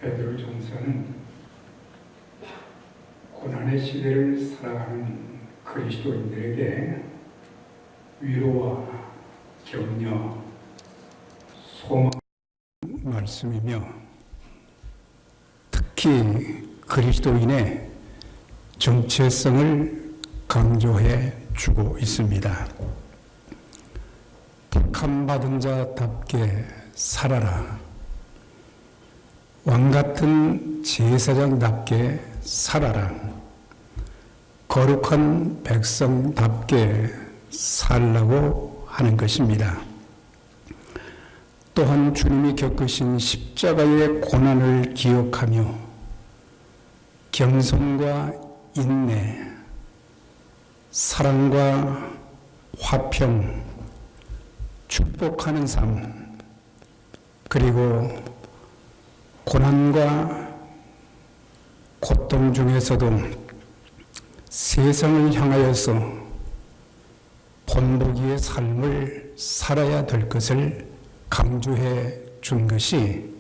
베드로전서는 고난의 시대를 살아가는 그리스도인들에게 위로와 격려, 소망 말씀이며, 특히 그리스도인의 정체성을 강조해 주고 있습니다. 택함받은 자답게 살아라. 왕같은 제사장답게 살아라. 거룩한 백성답게 살라고 하는 것입니다. 또한 주님이 겪으신 십자가의 고난을 기억하며 겸손과 인내, 사랑과 화평, 축복하는 삶, 그리고 고난과 고통 중에서도 세상을 향하여서 본보기의 삶을 살아야 될 것을 강조해 준 것이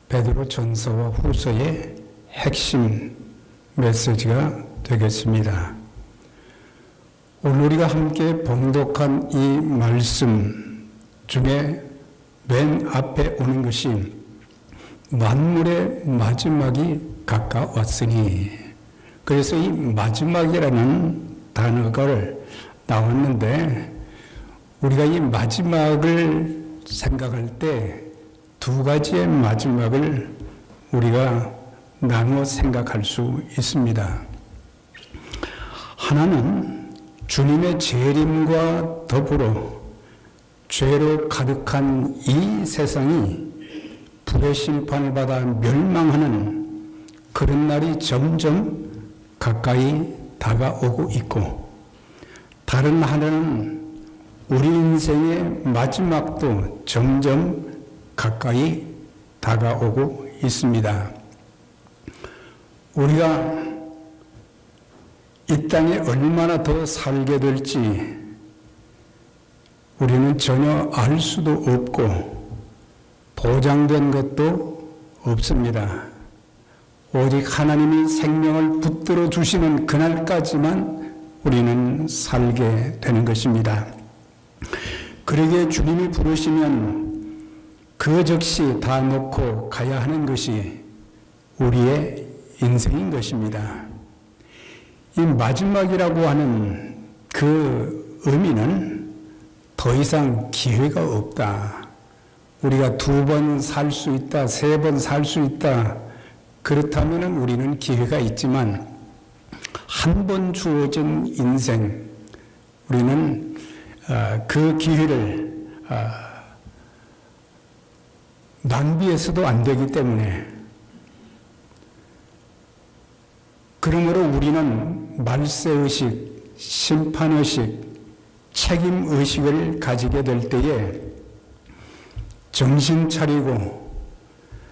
베드로전서와 후서의 핵심 메시지가 되겠습니다. 오늘 우리가 함께 봉독한 이 말씀 중에 맨 앞에 오는 것이 만물의 마지막이 가까웠으니, 그래서 이 마지막이라는 단어가 나왔는데, 우리가 이 마지막을 생각할 때 두 가지의 마지막을 우리가 나누어 생각할 수 있습니다. 하나는 주님의 재림과 더불어 죄로 가득한 이 세상이 불의 심판을 받아 멸망하는 그런 날이 점점 가까이 다가오고 있고, 다른 하나는 우리 인생의 마지막도 점점 가까이 다가오고 있습니다. 우리가 이 땅에 얼마나 더 살게 될지 우리는 전혀 알 수도 없고 보장된 것도 없습니다. 오직 하나님이 생명을 붙들어 주시는 그날까지만 우리는 살게 되는 것입니다. 그러기에 주님이 부르시면 그 즉시 다 놓고 가야 하는 것이 우리의 인생인 것입니다. 이 마지막이라고 하는 그 의미는 더 이상 기회가 없다. 우리가 2번 살 수 있다, 3번 살 수 있다. 그렇다면 우리는 기회가 있지만, 한 번 주어진 인생, 우리는 그 기회를 낭비해서도 안 되기 때문에, 그러므로 우리는 말세의식, 심판의식, 책임의식을 가지게 될 때에 정신 차리고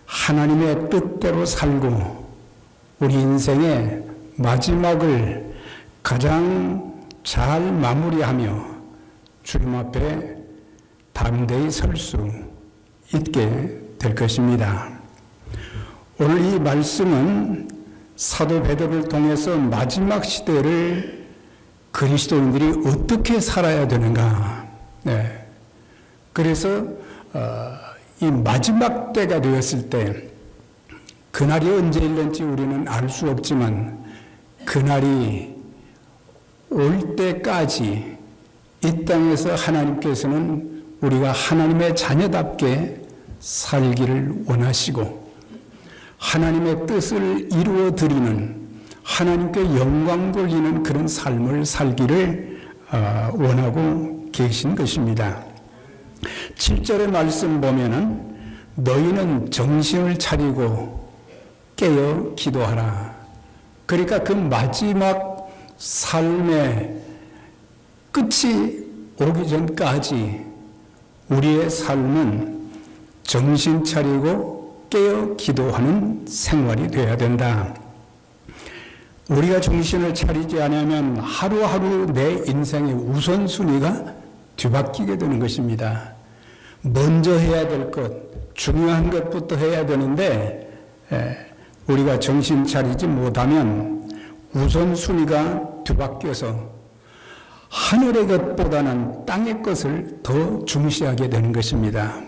하나님의 뜻대로 살고 우리 인생의 마지막을 가장 잘 마무리하며 주님 앞에 담대히 설 수 있게 될 것입니다. 오늘 이 말씀은 사도 베드로를 통해서 마지막 시대를 그리스도인들이 어떻게 살아야 되는가. 네. 그래서 이 마지막 때가 되었을 때, 그날이 언제일는지 우리는 알 수 없지만 그날이 올 때까지 이 땅에서 하나님께서는 우리가 하나님의 자녀답게 살기를 원하시고, 하나님의 뜻을 이루어 드리는, 하나님께 영광 돌리는 그런 삶을 살기를 원하고 계신 것입니다. 7절의 말씀 보면은 너희는 정신을 차리고 깨어 기도하라. 그러니까 그 마지막 삶의 끝이 오기 전까지 우리의 삶은 정신 차리고 깨어 기도하는 생활이 되어야 된다. 우리가 정신을 차리지 않으면 하루하루 내 인생의 우선순위가 뒤바뀌게 되는 것입니다. 먼저 해야 될 것, 중요한 것부터 해야 되는데 우리가 정신 차리지 못하면 우선순위가 뒤바뀌어서 하늘의 것보다는 땅의 것을 더 중시하게 되는 것입니다.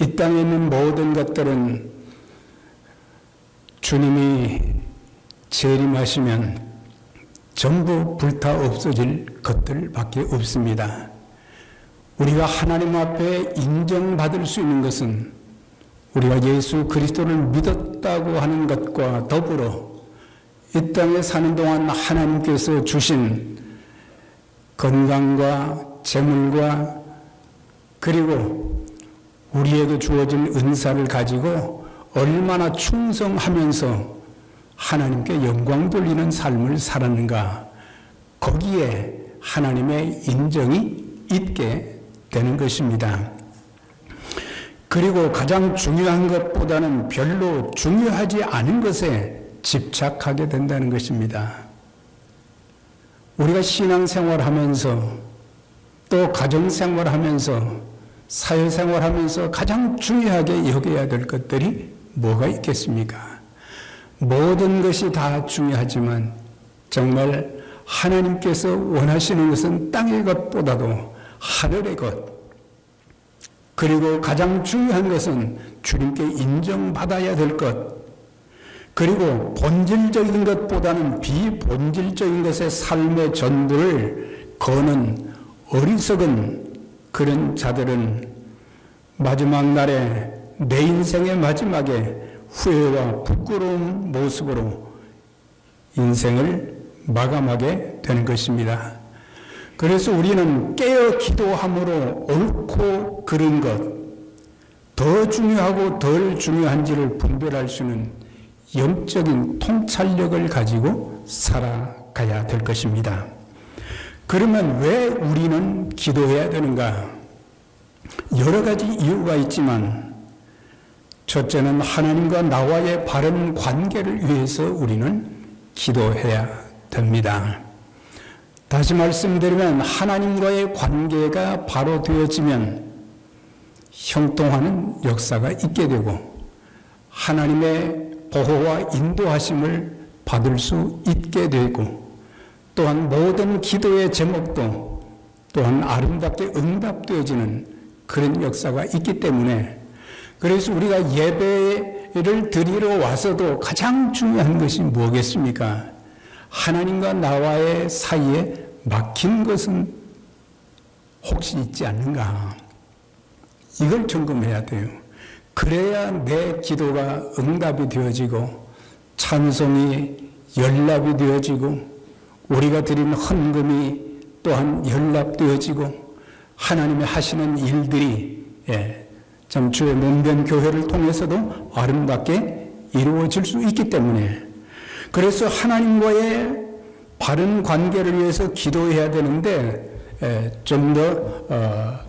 이 땅에 있는 모든 것들은 주님이 재림하시면 전부 불타 없어질 것들밖에 없습니다. 우리가 하나님 앞에 인정받을 수 있는 것은 우리가 예수 그리스도를 믿었다고 하는 것과 더불어 이 땅에 사는 동안 하나님께서 주신 건강과 재물과 그리고 우리에게 주어진 은사를 가지고 얼마나 충성하면서 하나님께 영광 돌리는 삶을 살았는가, 거기에 하나님의 인정이 있게 되는 것입니다. 그리고 가장 중요한 것보다는 별로 중요하지 않은 것에 집착하게 된다는 것입니다. 우리가 신앙생활하면서 또 가정생활하면서 사회생활하면서 가장 중요하게 여겨야 될 것들이 뭐가 있겠습니까? 모든 것이 다 중요하지만 정말 하나님께서 원하시는 것은 땅의 것보다도 하늘의 것, 그리고 가장 중요한 것은 주님께 인정받아야 될 것, 그리고 본질적인 것보다는 비본질적인 것의 삶의 전부를 거는 어리석은 그런 자들은 마지막 날에 내 인생의 마지막에 후회와 부끄러운 모습으로 인생을 마감하게 되는 것입니다. 그래서 우리는 깨어 기도함으로 옳고 그른 것, 더 중요하고 덜 중요한지를 분별할 수 있는 영적인 통찰력을 가지고 살아가야 될 것입니다. 그러면 왜 우리는 기도해야 되는가? 여러 가지 이유가 있지만 첫째는 하나님과 나와의 바른 관계를 위해서 우리는 기도해야 됩니다. 다시 말씀드리면 하나님과의 관계가 바로 되어지면 형통하는 역사가 있게 되고 하나님의 보호와 인도하심을 받을 수 있게 되고 또한 모든 기도의 제목도 또한 아름답게 응답되어지는 그런 역사가 있기 때문에, 그래서 우리가 예배를 드리러 와서도 가장 중요한 것이 뭐겠습니까? 하나님과 나와의 사이에 막힌 것은 혹시 있지 않는가? 이걸 점검해야 돼요. 그래야 내 기도가 응답이 되어지고 찬송이 연락이 되어지고 우리가 드린 헌금이 또한 연락되어지고 하나님이 하시는 일들이 참 주의 몸된 교회를 통해서도 아름답게 이루어질 수 있기 때문에, 그래서 하나님과의 바른 관계를 위해서 기도해야 되는데 좀 더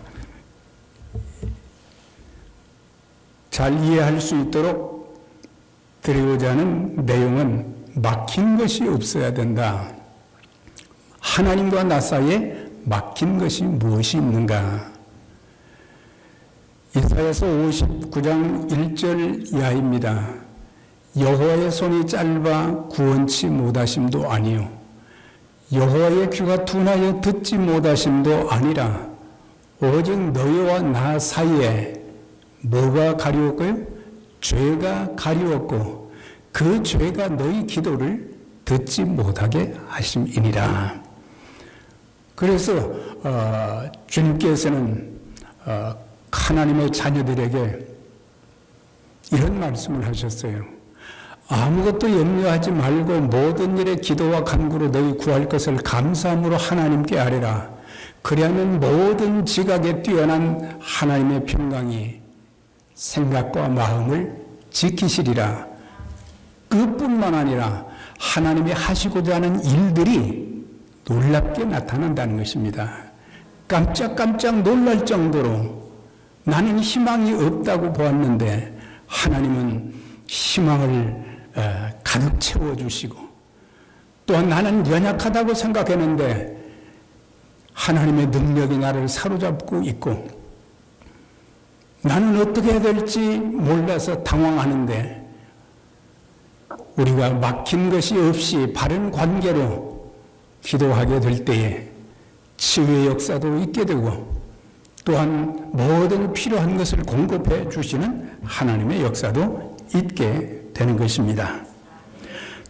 잘 이해할 수 있도록 드리고자 하는 내용은 막힌 것이 없어야 된다. 하나님과 나 사이에 막힌 것이 무엇이 있는가? 이사야서 59장 1절 이하입니다. 여호와의 손이 짧아 구원치 못하심도 아니요 여호와의 귀가 둔하여 듣지 못하심도 아니라 오직 너희와 나 사이에 뭐가 가리웠고요? 죄가 가리웠고 그 죄가 너희 기도를 듣지 못하게 하심이니라. 그래서 주님께서는 하나님의 자녀들에게 이런 말씀을 하셨어요. 아무것도 염려하지 말고 모든 일에 기도와 간구로 너희 구할 것을 감사함으로 하나님께 아뢰라. 그리하면 모든 지각에 뛰어난 하나님의 평강이 생각과 마음을 지키시리라. 그뿐만 아니라 하나님이 하시고자 하는 일들이 놀랍게 나타난다는 것입니다. 깜짝깜짝 놀랄 정도로 나는 희망이 없다고 보았는데 하나님은 희망을 가득 채워주시고, 또한 나는 연약하다고 생각했는데 하나님의 능력이 나를 사로잡고 있고 나는 어떻게 해야 될지 몰라서 당황하는데 우리가 막힌 것이 없이 바른 관계로 기도하게 될 때에 치유의 역사도 있게 되고 또한 모든 필요한 것을 공급해 주시는 하나님의 역사도 있게 되는 것입니다.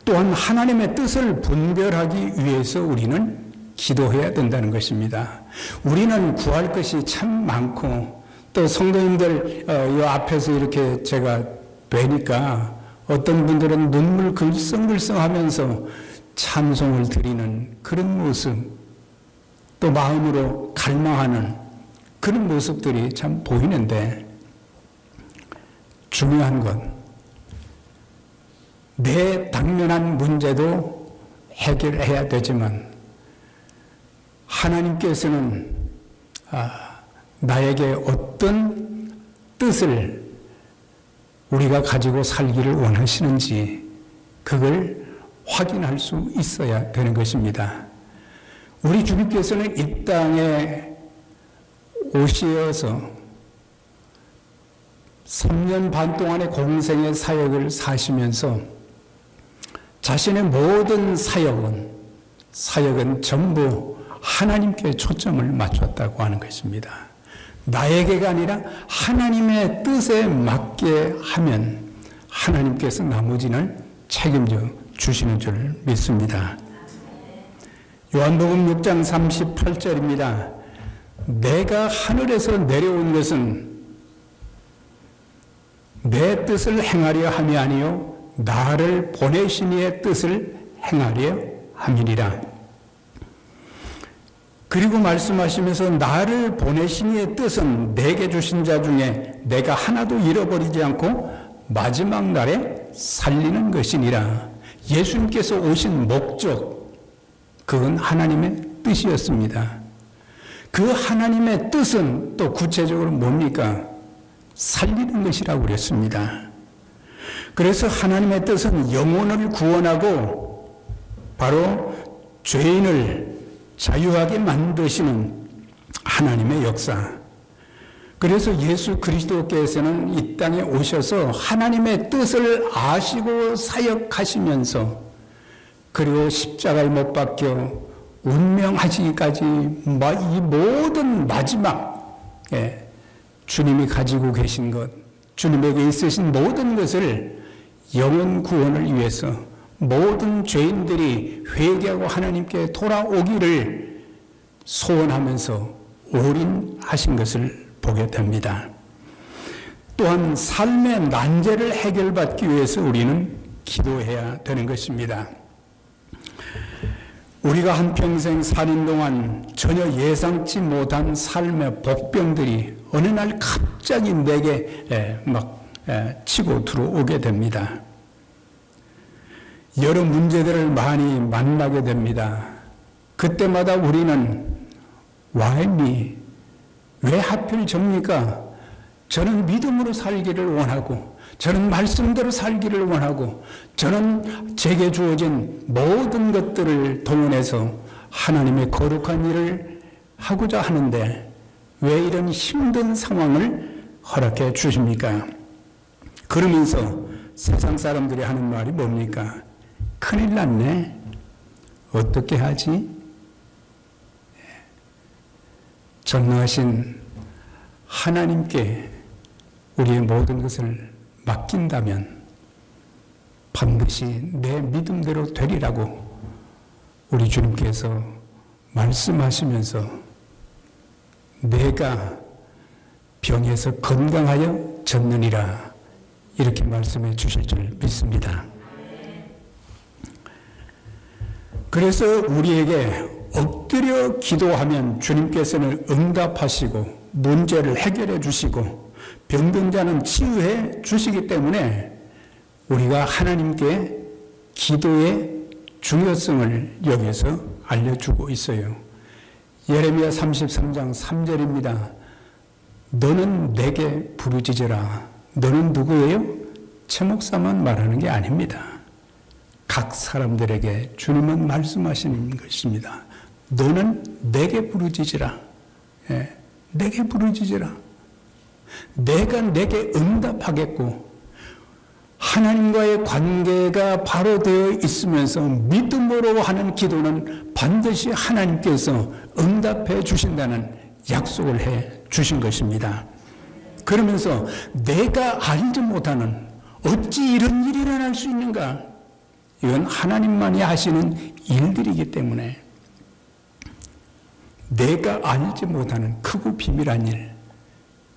또한 하나님의 뜻을 분별하기 위해서 우리는 기도해야 된다는 것입니다. 우리는 구할 것이 참 많고 또 성도님들 이 앞에서 이렇게 제가 뵈니까 어떤 분들은 눈물 글썽글썽하면서 찬송을 드리는 그런 모습, 또 마음으로 갈망하는 그런 모습들이 참 보이는데, 중요한 건 내 당면한 문제도 해결해야 되지만 하나님께서는 나에게 어떤 뜻을 우리가 가지고 살기를 원하시는지 그걸 확인할 수 있어야 되는 것입니다. 우리 주님께서는 이 땅에 오셔서 3년 반 동안의 공생의 사역을 사시면서 자신의 모든 사역은 전부 하나님께 초점을 맞췄다고 하는 것입니다. 나에게가 아니라 하나님의 뜻에 맞게 하면 하나님께서 나머지는 책임져 주시는 줄 믿습니다. 요한복음 6장 38절입니다. 내가 하늘에서 내려온 것은 내 뜻을 행하려 함이 아니요 나를 보내신 이의 뜻을 행하려 함이니라. 그리고 말씀하시면서 나를 보내신 이의 뜻은 내게 주신 자 중에 내가 하나도 잃어버리지 않고 마지막 날에 살리는 것이니라. 예수님께서 오신 목적, 그건 하나님의 뜻이었습니다. 그 하나님의 뜻은 또 구체적으로 뭡니까? 살리는 것이라고 그랬습니다. 그래서 하나님의 뜻은 영혼을 구원하고 바로 죄인을 자유하게 만드시는 하나님의 역사. 그래서 예수 그리스도께서는 이 땅에 오셔서 하나님의 뜻을 아시고 사역하시면서 그리고 십자가에 못 박혀 운명하시기까지 이 모든 마지막 주님이 가지고 계신 것, 주님에게 있으신 모든 것을 영혼 구원을 위해서 모든 죄인들이 회개하고 하나님께 돌아오기를 소원하면서 올인하신 것을 보게 됩니다. 또한 삶의 난제를 해결받기 위해서 우리는 기도해야 되는 것입니다. 우리가 한평생 사는 동안 전혀 예상치 못한 삶의 복병들이 어느 날 갑자기 내게 치고 들어오게 됩니다. 여러 문제들을 많이 만나게 됩니다. 그때마다 우리는 Why me? 왜 하필 접니까? 저는 믿음으로 살기를 원하고 저는 말씀대로 살기를 원하고 저는 제게 주어진 모든 것들을 동원해서 하나님의 거룩한 일을 하고자 하는데 왜 이런 힘든 상황을 허락해 주십니까? 그러면서 세상 사람들이 하는 말이 뭡니까? 큰일 났네. 어떻게 하지? 전능하신 하나님께 우리의 모든 것을 맡긴다면 반드시 내 믿음대로 되리라고 우리 주님께서 말씀하시면서 내가 병에서 건강하여 졌느니라 이렇게 말씀해 주실 줄 믿습니다. 그래서 우리에게 엎드려 기도하면 주님께서는 응답하시고 문제를 해결해 주시고 병든 자는 치유해 주시기 때문에 우리가 하나님께 기도의 중요성을 여기서 알려주고 있어요. 예레미야 33장 3절입니다. 너는 내게 부르짖으라. 너는 누구예요? 최 목사만 말하는 게 아닙니다. 각 사람들에게 주님은 말씀하시는 것입니다. 너는 내게 부르짖으라. 내게 부르짖으라. 내가 내게 응답하겠고 하나님과의 관계가 바로 되어 있으면서 믿음으로 하는 기도는 반드시 하나님께서 응답해 주신다는 약속을 해 주신 것입니다. 그러면서 내가 알지 못하는 어찌 이런 일이 일어날 수 있는가? 이건 하나님만이 하시는 일들이기 때문에 내가 알지 못하는 크고 비밀한 일,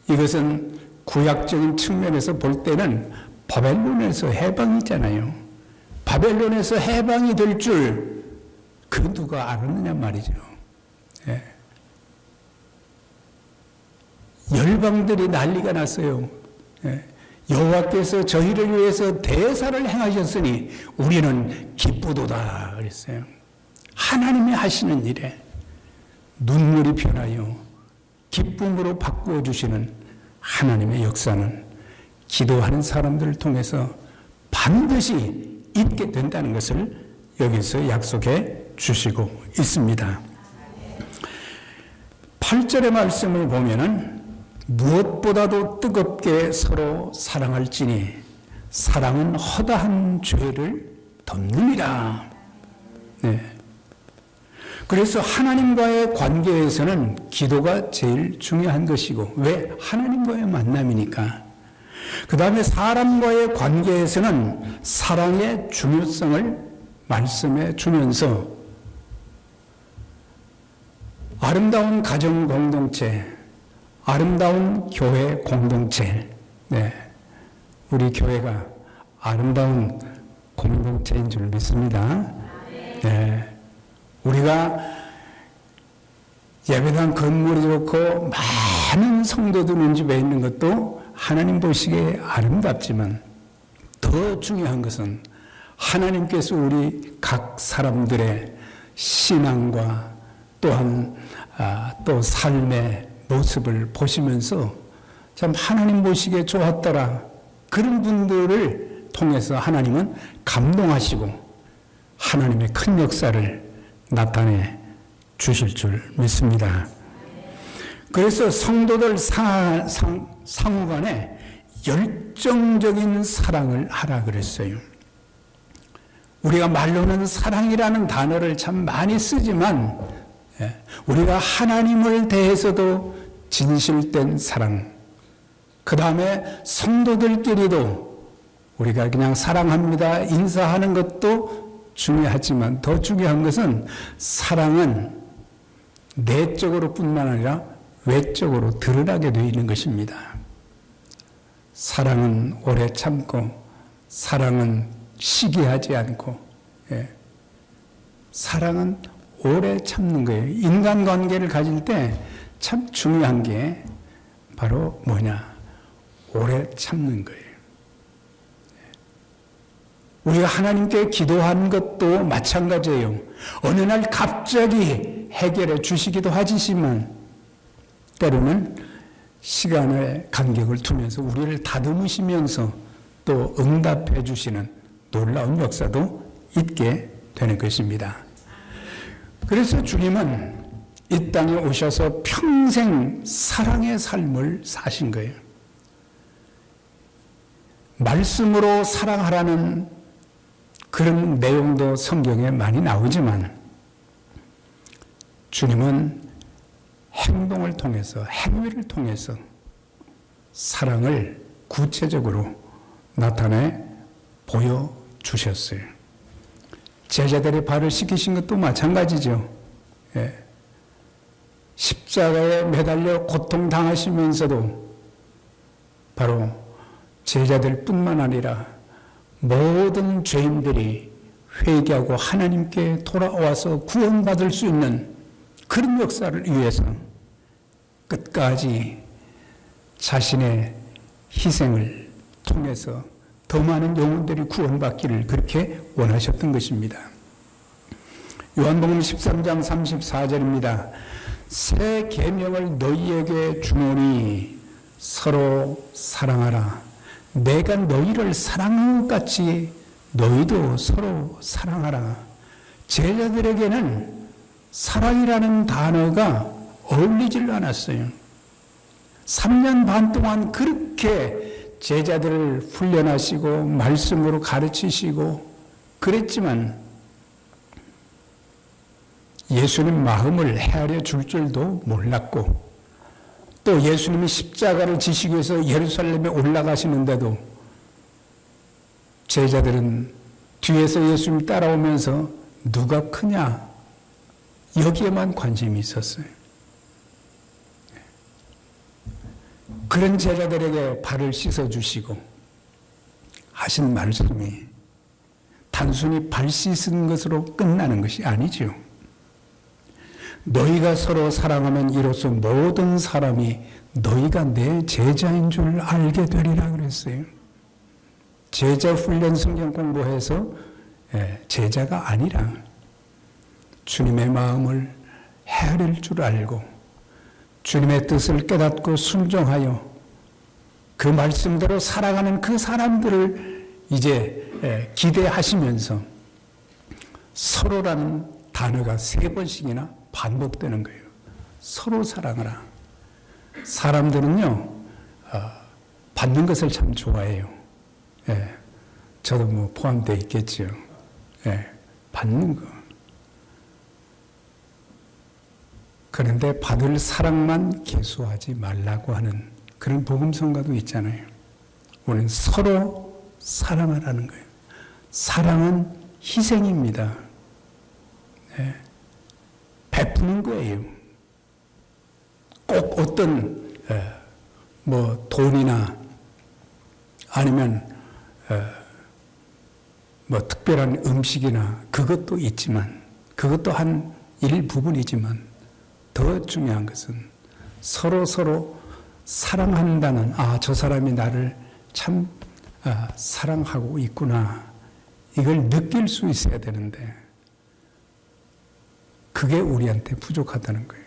이것은 구약적인 측면에서 볼 때는 바벨론에서 해방이잖아요. 바벨론에서 해방이 될 줄 그 누가 알았느냐 말이죠. 예. 열방들이 난리가 났어요. 예. 여호와께서 저희를 위해서 대사를 행하셨으니 우리는 기쁘도다 그랬어요. 하나님이 하시는 일에 눈물이 변하여 기쁨으로 바꾸어 주시는 하나님의 역사는 기도하는 사람들을 통해서 반드시 있게 된다는 것을 여기서 약속해 주시고 있습니다. 8절의 말씀을 보면은 무엇보다도 뜨겁게 서로 사랑할지니 사랑은 허다한 죄를 덮느니라. 네. 그래서 하나님과의 관계에서는 기도가 제일 중요한 것이고, 왜? 하나님과의 만남이니까. 그 다음에 사람과의 관계에서는 사랑의 중요성을 말씀해 주면서 아름다운 가정 공동체, 아름다운 교회 공동체, 네, 우리 교회가 아름다운 공동체인 줄 믿습니다. 네, 우리가 예배당 건물이 좋고 많은 성도들 집에 있는 것도 하나님 보시기에 아름답지만 더 중요한 것은 하나님께서 우리 각 사람들의 신앙과 또한 또 삶의 모습을 보시면서 참 하나님 보시기에 좋았더라, 그런 분들을 통해서 하나님은 감동하시고 하나님의 큰 역사를 나타내 주실 줄 믿습니다. 그래서 성도들 상호간에 열정적인 사랑을 하라 그랬어요. 우리가 말로는 사랑이라는 단어를 참 많이 쓰지만 우리가 하나님을 대해서도 진실된 사랑, 그 다음에 성도들끼리도 우리가 그냥 사랑합니다 인사하는 것도 중요하지만 더 중요한 것은 사랑은 내적으로 뿐만 아니라 외적으로 드러나게 되어 있는 것입니다. 사랑은 오래 참고, 사랑은 시기하지 않고, 사랑은 오래 참는 거예요. 인간관계를 가질 때 참 중요한 게 바로 뭐냐? 오래 참는 거예요. 우리가 하나님께 기도한 것도 마찬가지예요. 어느 날 갑자기 해결해 주시기도 하지만 때로는 시간의 간격을 두면서 우리를 다듬으시면서 또 응답해 주시는 놀라운 역사도 있게 되는 것입니다. 그래서 주님은 이 땅에 오셔서 평생 사랑의 삶을 사신 거예요. 말씀으로 사랑하라는 그런 내용도 성경에 많이 나오지만 주님은 행동을 통해서, 행위를 통해서 사랑을 구체적으로 나타내 보여주셨어요. 제자들의 발을 씻기신 것도 마찬가지죠. 십자가에 매달려 고통당하시면서도 바로 제자들뿐만 아니라 모든 죄인들이 회개하고 하나님께 돌아와서 구원받을 수 있는 그런 역사를 위해서 끝까지 자신의 희생을 통해서 더 많은 영혼들이 구원받기를 그렇게 원하셨던 것입니다. 요한복음 13장 34절입니다. 새 계명을 너희에게 주노니 서로 사랑하라. 내가 너희를 사랑한 것 같이 너희도 서로 사랑하라. 제자들에게는 사랑이라는 단어가 어울리질 않았어요. 3년 반 동안 그렇게 제자들을 훈련하시고 말씀으로 가르치시고 그랬지만 예수님 마음을 헤아려 줄 줄도 몰랐고 또 예수님이 십자가를 지시기 위해서 예루살렘에 올라가시는데도 제자들은 뒤에서 예수님 따라오면서 누가 크냐 여기에만 관심이 있었어요. 그런 제자들에게 발을 씻어주시고 하신 말씀이 단순히 발 씻은 것으로 끝나는 것이 아니죠. 너희가 서로 사랑하면 이로써 모든 사람이 너희가 내 제자인 줄 알게 되리라 그랬어요. 제자 훈련 성경 공부해서 제자가 아니라 주님의 마음을 헤아릴 줄 알고 주님의 뜻을 깨닫고 순종하여 그 말씀대로 살아가는 그 사람들을 이제 기대하시면서 서로라는 단어가 3번씩이나 반복되는 거예요. 서로 사랑하라. 사람들은요, 받는 것을 참 좋아해요. 저도 뭐 포함되어 있겠죠. 받는 거. 그런데 받을 사랑만 계수하지 말라고 하는 그런 복음성가도 있잖아요. 우리는 서로 사랑하라는 거예요. 사랑은 희생입니다. 베푸는 거예요. 꼭 어떤 뭐 돈이나 아니면 뭐 특별한 음식이나 그것도 있지만 그것도 한 일부분이지만 더 중요한 것은 서로 사랑한다는 저 사람이 나를 참 사랑하고 있구나 이걸 느낄 수 있어야 되는데 그게 우리한테 부족하다는 거예요.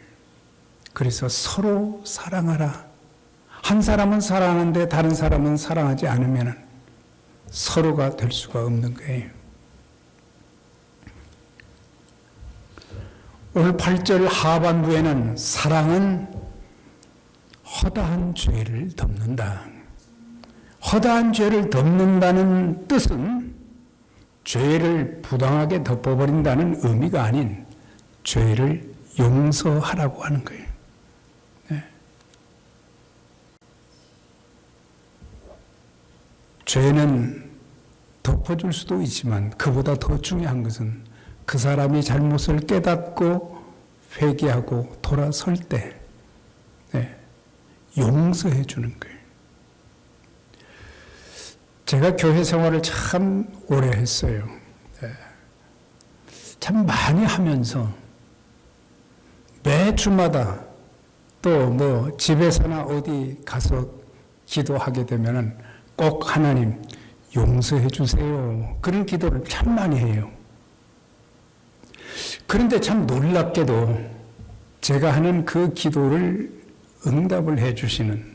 그래서 서로 사랑하라. 한 사람은 사랑하는데 다른 사람은 사랑하지 않으면 서로가 될 수가 없는 거예요. 오늘 8절 하반부에는 사랑은 허다한 죄를 덮는다. 허다한 죄를 덮는다는 뜻은 죄를 부당하게 덮어버린다는 의미가 아닌 죄를 용서하라고 하는 거예요. 죄는 덮어줄 수도 있지만 그보다 더 중요한 것은 그 사람이 잘못을 깨닫고 회개하고 돌아설 때 용서해 주는 거예요. 제가 교회 생활을 참 오래 했어요. 참 많이 하면서 매 주마다 또 뭐 집에서나 어디 가서 기도하게 되면은 꼭 하나님 용서해 주세요. 그런 기도를 참 많이 해요. 그런데 참 놀랍게도 제가 하는 그 기도를 응답을 해 주시는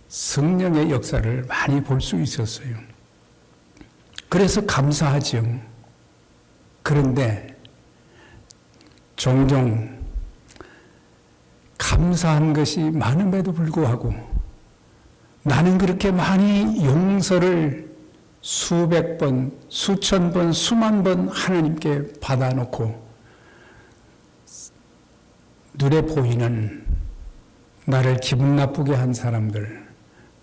성령의 역사를 많이 볼 수 있었어요. 그래서 감사하죠. 그런데 종종 감사한 것이 많음에도 불구하고 나는 그렇게 많이 용서를 수백 번, 수천 번, 수만 번 하나님께 받아놓고 눈에 보이는 나를 기분 나쁘게 한 사람들,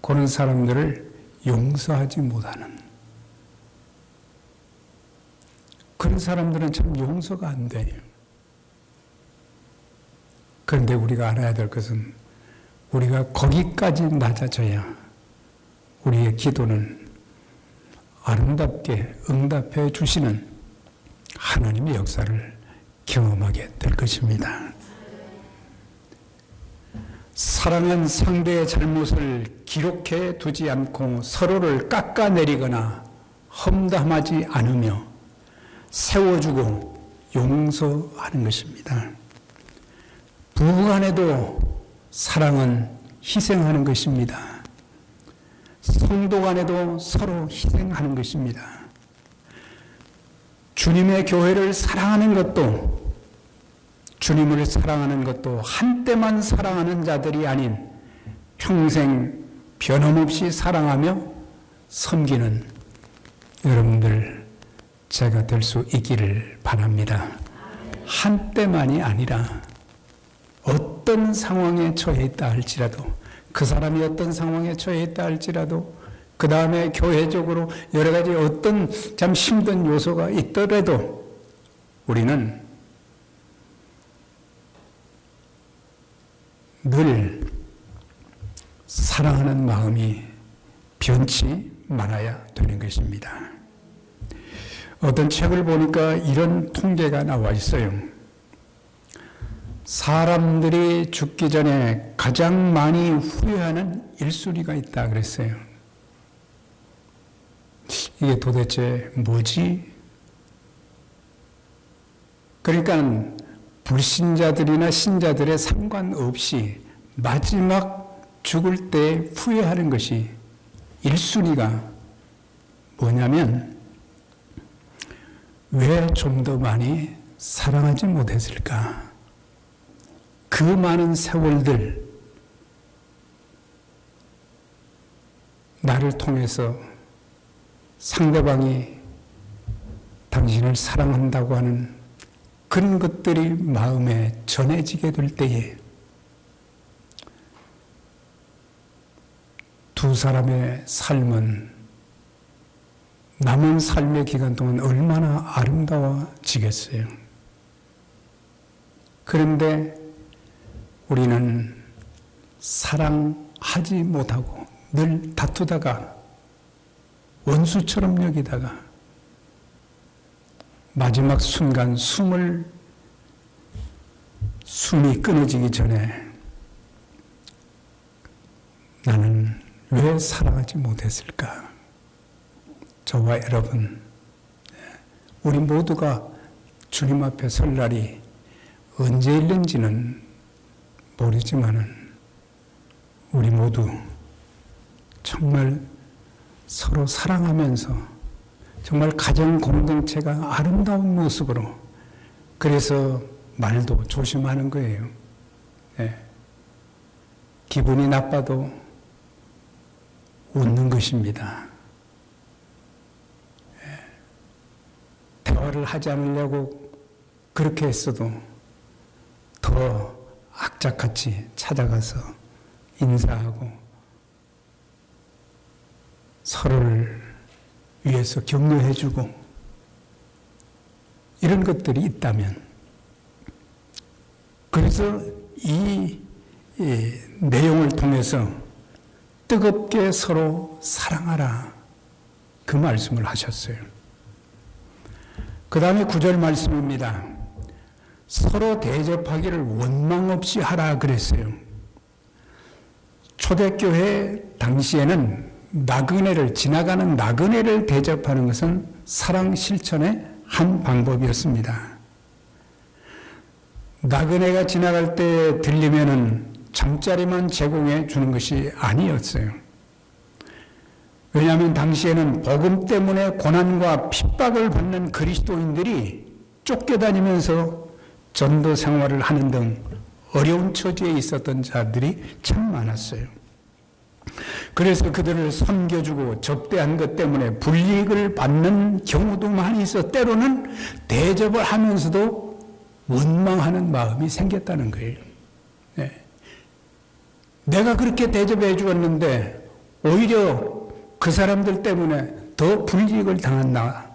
그런 사람들을 용서하지 못하는 그런 사람들은 참 용서가 안 돼요. 그런데 우리가 알아야 될 것은 우리가 거기까지 낮아져야 우리의 기도는 아름답게 응답해 주시는 하나님의 역사를 경험하게 될 것입니다. 사랑은 상대의 잘못을 기록해 두지 않고 서로를 깎아내리거나 험담하지 않으며 세워주고 용서하는 것입니다. 부부간에도 사랑은 희생하는 것입니다. 성도 간에도 서로 희생하는 것입니다. 주님의 교회를 사랑하는 것도 주님을 사랑하는 것도 한때만 사랑하는 자들이 아닌 평생 변함없이 사랑하며 섬기는 여러분들 제가 될 수 있기를 바랍니다. 한때만이 아니라 어떤 상황에 처해 있다 할지라도, 그 사람이 어떤 상황에 처해 있다 할지라도, 그 다음에 교회적으로 여러 가지 어떤 참 힘든 요소가 있더라도 우리는 늘 사랑하는 마음이 변치 말아야 되는 것입니다. 어떤 책을 보니까 이런 통계가 나와 있어요. 사람들이 죽기 전에 가장 많이 후회하는 일순위가 있다 그랬어요. 이게 도대체 뭐지? 그러니까 불신자들이나 신자들의 상관없이 마지막 죽을 때 후회하는 것이 1순위가 뭐냐면, 왜 좀 더 많이 사랑하지 못했을까? 그 많은 세월들 나를 통해서 상대방이 당신을 사랑한다고 하는 그런 것들이 마음에 전해지게 될 때에 두 사람의 삶은 남은 삶의 기간 동안 얼마나 아름다워지겠어요. 그런데 우리는 사랑하지 못하고 늘 다투다가 원수처럼 여기다가 마지막 순간 숨이 끊어지기 전에 나는 왜 사랑하지 못했을까? 저와 여러분, 우리 모두가 주님 앞에 설 날이 언제 있는지는 모르지만은 우리 모두 정말 서로 사랑하면서 정말 가정 공동체가 아름다운 모습으로, 그래서 말도 조심하는 거예요. 기분이 나빠도 웃는 것입니다. 대화를 하지 않으려고 그렇게 했어도 더 악착같이 찾아가서 인사하고 서로를 위해서 격려해주고 이런 것들이 있다면, 그래서 이 내용을 통해서 뜨겁게 서로 사랑하라, 그 말씀을 하셨어요. 그 다음에 9절 말씀입니다. 서로 대접하기를 원망 없이 하라 그랬어요. 초대교회 당시에는 지나가는 나그네를 대접하는 것은 사랑 실천의 한 방법이었습니다. 나그네가 지나갈 때 들리면은 잠자리만 제공해 주는 것이 아니었어요. 왜냐하면 당시에는 복음 때문에 고난과 핍박을 받는 그리스도인들이 쫓겨다니면서 전도 생활을 하는 등 어려운 처지에 있었던 자들이 참 많았어요. 그래서 그들을 섬겨주고 접대한 것 때문에 불이익을 받는 경우도 많이 있어 때로는 대접을 하면서도 원망하는 마음이 생겼다는 거예요. 내가 그렇게 대접해 주었는데 오히려 그 사람들 때문에 더 불이익을 당한다.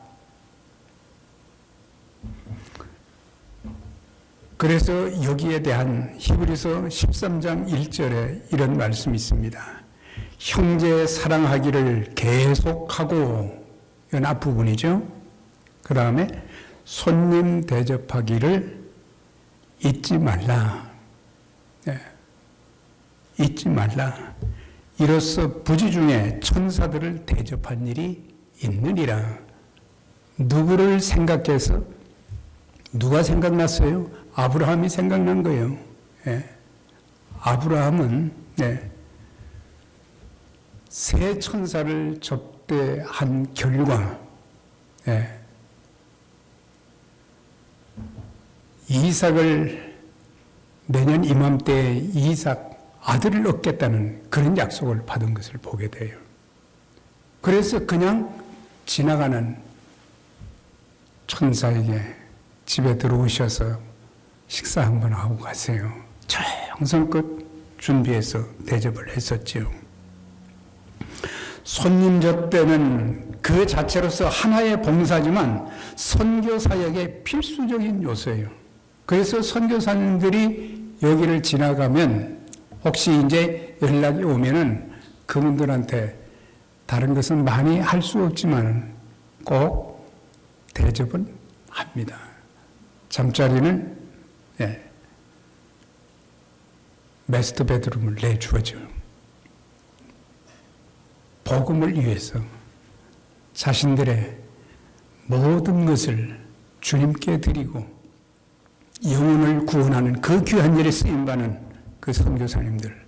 그래서 여기에 대한 히브리서 13장 1절에 이런 말씀이 있습니다. 형제 사랑하기를 계속하고, 이건 앞부분이죠. 그 다음에 손님 대접하기를 잊지 말라. 잊지 말라. 이로써 부지 중에 천사들을 대접한 일이 있느니라. 누구를 생각해서? 누가 생각났어요? 아브라함이 생각난 거예요. 아브라함은 세 천사를 접대한 결과 이삭을 내년 이맘때 이삭 아들을 얻겠다는 그런 약속을 받은 것을 보게 돼요. 그래서 그냥 지나가는 천사에게 집에 들어오셔서 식사 한번 하고 가세요. 정성껏 준비해서 대접을 했었지요. 손님 접대는 그 자체로서 하나의 봉사지만 선교 사역의 필수적인 요소예요. 그래서 선교사님들이 여기를 지나가면 혹시 이제 연락이 오면은 그분들한테 다른 것은 많이 할 수 없지만 꼭 대접은 합니다. 잠자리는 메스터 베드룸을 내주어줘요. 복음을 위해서 자신들의 모든 것을 주님께 드리고 영혼을 구원하는 그 귀한 일에 쓰임받는 그 선교사님들.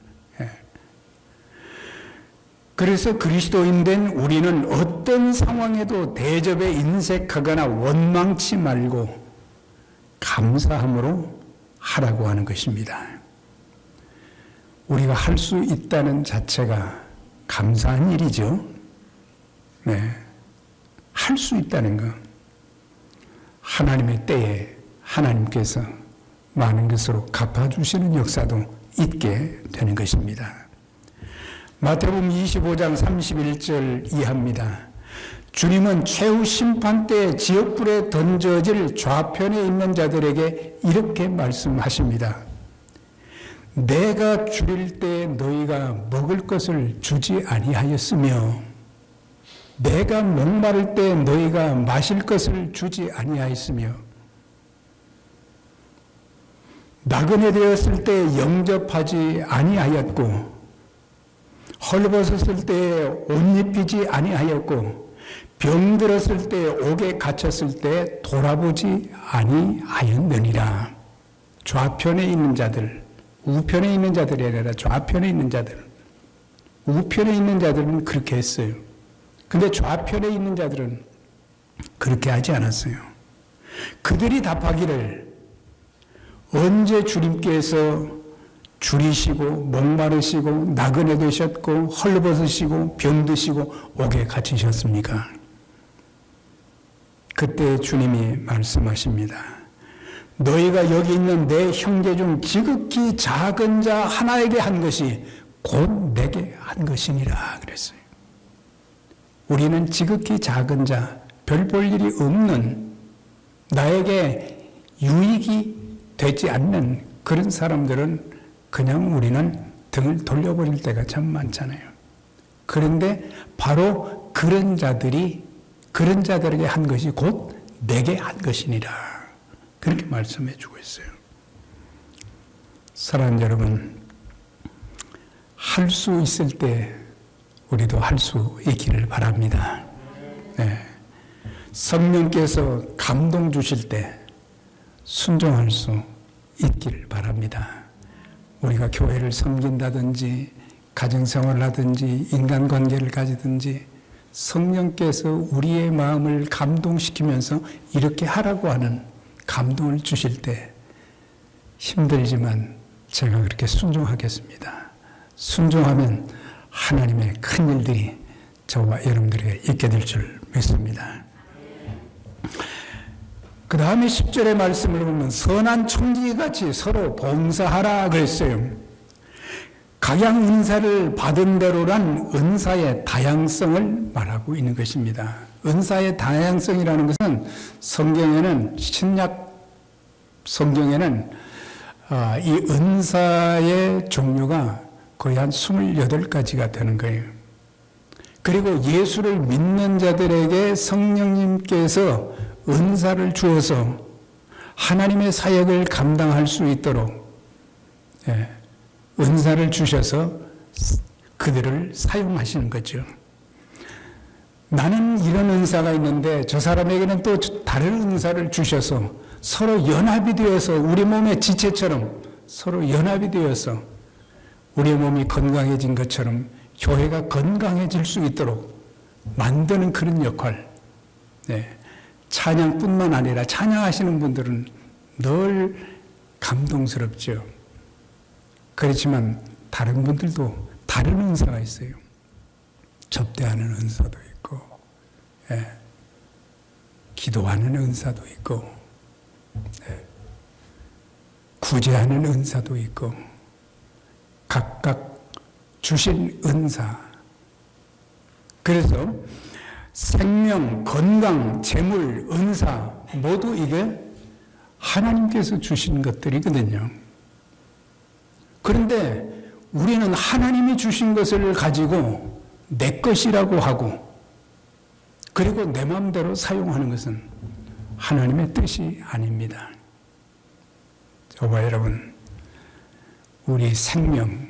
그래서 그리스도인 된 우리는 어떤 상황에도 대접에 인색하거나 원망치 말고 감사함으로 하라고 하는 것입니다. 우리가 할 수 있다는 자체가 감사한 일이죠. 할 수 있다는 것. 하나님의 때에 하나님께서 많은 것으로 갚아주시는 역사도 있게 되는 것입니다. 마태복음 25장 31절 이하입니다. 주님은 최후 심판 때 지옥불에 던져질 좌편에 있는 자들에게 이렇게 말씀하십니다. 내가 줄일 때 너희가 먹을 것을 주지 아니하였으며 내가 목마를 때 너희가 마실 것을 주지 아니하였으며 나그네 되었을 때 영접하지 아니하였고 헐벗었을 때 옷 입히지 아니하였고 병들었을 때 옥에 갇혔을 때 돌아보지 아니하였느니라. 좌편에 있는 자들, 우편에 있는 자들이 아니라 좌편에 있는 자들. 우편에 있는 자들은 그렇게 했어요. 근데 좌편에 있는 자들은 그렇게 하지 않았어요. 그들이 답하기를 언제 주님께서 줄이시고 목마르시고 나그네 되셨고 헐벗으시고 병드시고 옥에 갇히셨습니까? 그때 주님이 말씀하십니다. 너희가 여기 있는 내 형제 중 지극히 작은 자 하나에게 한 것이 곧 내게 한 것이니라 그랬어요. 우리는 지극히 작은 자, 별 볼 일이 없는 나에게 유익이 되지 않는 그런 사람들은 그냥 우리는 등을 돌려버릴 때가 참 많잖아요. 그런데 바로 그런 자들에게 한 것이 곧 내게 한 것이니라. 그렇게 말씀해 주고 있어요. 사랑하는 여러분, 할 수 있을 때 우리도 할 수 있기를 바랍니다. 성령께서 감동 주실 때 순종할 수 있기를 바랍니다. 우리가 교회를 섬긴다든지 가정생활을 하든지 인간관계를 가지든지 성령께서 우리의 마음을 감동시키면서 이렇게 하라고 하는 감동을 주실 때 힘들지만 제가 그렇게 순종하겠습니다. 순종하면 하나님의 큰 일들이 저와 여러분들에게 있게 될 줄 믿습니다. 그 다음에 10절의 말씀을 보면 선한 청지기같이 서로 봉사하라 그랬어요. 각양 은사를 받은 대로란 은사의 다양성을 말하고 있는 것입니다. 은사의 다양성이라는 것은 성경에는 신약 성경에는 이 은사의 종류가 거의 한 28가지가 되는 거예요. 그리고 예수를 믿는 자들에게 성령님께서 은사를 주어서 하나님의 사역을 감당할 수 있도록 은사를 주셔서 그들을 사용하시는 거죠. 나는 이런 은사가 있는데 저 사람에게는 또 다른 은사를 주셔서 서로 연합이 되어서 우리 몸의 지체처럼 서로 연합이 되어서 우리 몸이 건강해진 것처럼 교회가 건강해질 수 있도록 만드는 그런 역할. 찬양뿐만 아니라 찬양하시는 분들은 늘 감동스럽죠. 그렇지만 다른 분들도 다른 은사가 있어요. 접대하는 은사도 있고, 예, 기도하는 은사도 있고, 예, 구제하는 은사도 있고, 각각 주신 은사. 그래서 생명, 건강, 재물, 은사 모두 이게 하나님께서 주신 것들이거든요. 그런데 우리는 하나님이 주신 것을 가지고 내 것이라고 하고, 그리고 내 마음대로 사용하는 것은 하나님의 뜻이 아닙니다. 저와 여러분, 우리 생명,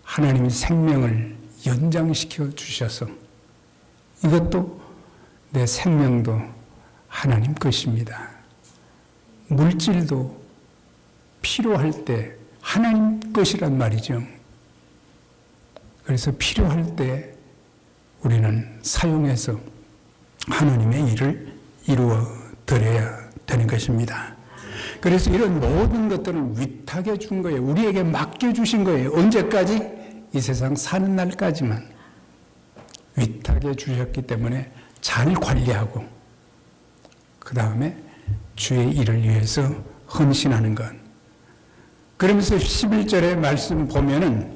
하나님이 생명을 연장시켜 주셔서 이것도 내 생명도 하나님 것입니다. 물질도 필요할 때 하나님 것이란 말이죠. 그래서 필요할 때 우리는 사용해서 하나님의 일을 이루어 드려야 되는 것입니다. 그래서 이런 모든 것들은 위탁해 준 거예요. 우리에게 맡겨주신 거예요. 언제까지? 이 세상 사는 날까지만 위탁해 주셨기 때문에 잘 관리하고 그 다음에 주의 일을 위해서 헌신하는 것. 그러면서 11절의 말씀 보면은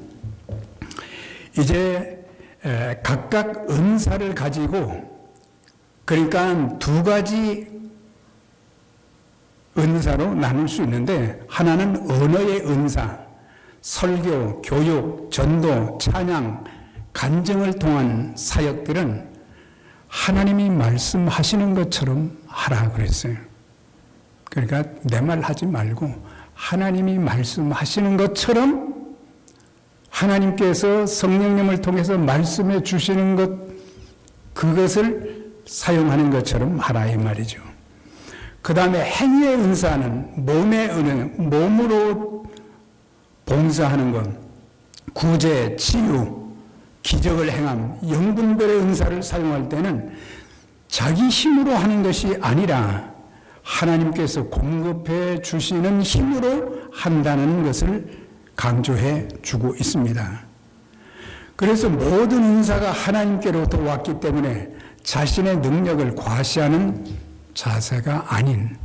이제 각각 은사를 가지고, 그러니까 두 가지 은사로 나눌 수 있는데, 하나는 언어의 은사, 설교, 교육, 전도, 찬양, 간증을 통한 사역들은 하나님이 말씀하시는 것처럼 하라 그랬어요. 그러니까 내 말 하지 말고 하나님이 말씀하시는 것처럼, 하나님께서 성령님을 통해서 말씀해 주시는 것, 그것을 사용하는 것처럼 하라 이 말이죠. 그 다음에 행위의 은사는 몸의 은혜, 몸으로 봉사하는 것, 구제, 치유, 기적을 행함, 영분별의 은사를 사용할 때는 자기 힘으로 하는 것이 아니라 하나님께서 공급해 주시는 힘으로 한다는 것을 강조해 주고 있습니다. 그래서 모든 은사가 하나님께로부터 왔기 때문에 자신의 능력을 과시하는 자세가 아닌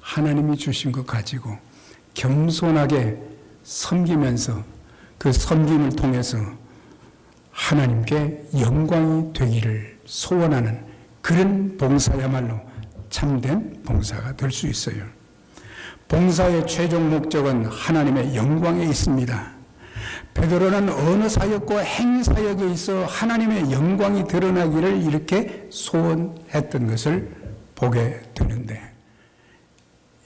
하나님이 주신 것 가지고 겸손하게 섬기면서 그 섬김을 통해서 하나님께 영광이 되기를 소원하는 그런 봉사야말로 참된 봉사가 될 수 있어요. 봉사의 최종 목적은 하나님의 영광에 있습니다. 베드로는 언어 사역과 행위 사역에 있어 하나님의 영광이 드러나기를 이렇게 소원했던 것을 보게 되는데,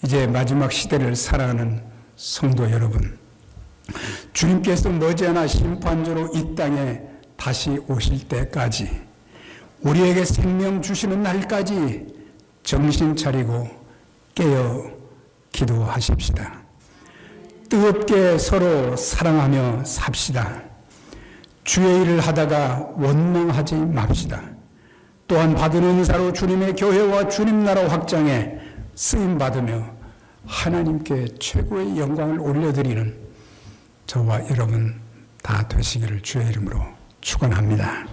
이제 마지막 시대를 살아가는 성도 여러분, 주님께서 머지않아 심판주로 이 땅에 다시 오실 때까지, 우리에게 생명 주시는 날까지 정신 차리고 깨어 기도하십시다. 뜨겁게 서로 사랑하며 삽시다. 주의 일을 하다가 원망하지 맙시다. 또한 받은 은사로 주님의 교회와 주님 나라 확장에 쓰임받으며 하나님께 최고의 영광을 올려드리는 저와 여러분 다 되시기를 주의 이름으로 축원합니다.